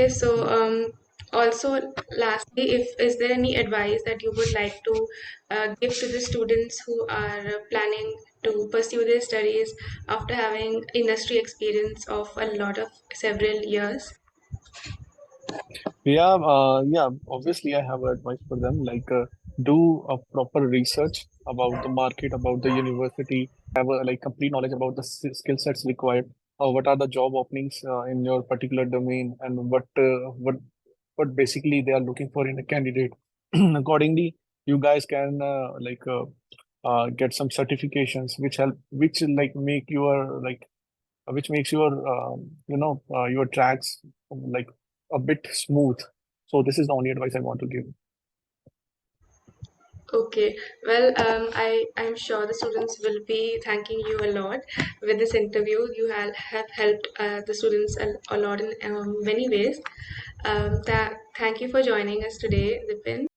Okay, so also lastly, if is there any advice that you would like to give to the students who are planning to pursue their studies after having industry experience of a lot of several years? Yeah, obviously, I have advice for them. Do a proper research about the market, about the university, have a complete knowledge about the skill sets required. What are the job openings in your particular domain, and what basically they are looking for in a candidate. Accordingly, you guys can get some certifications which make your which makes your your tracks like a bit smooth. So this is the only advice I want to give. Okay, well, I'm sure the students will be thanking you a lot with this interview. You have helped the students a lot in many ways. Thank you for joining us today, Dipin.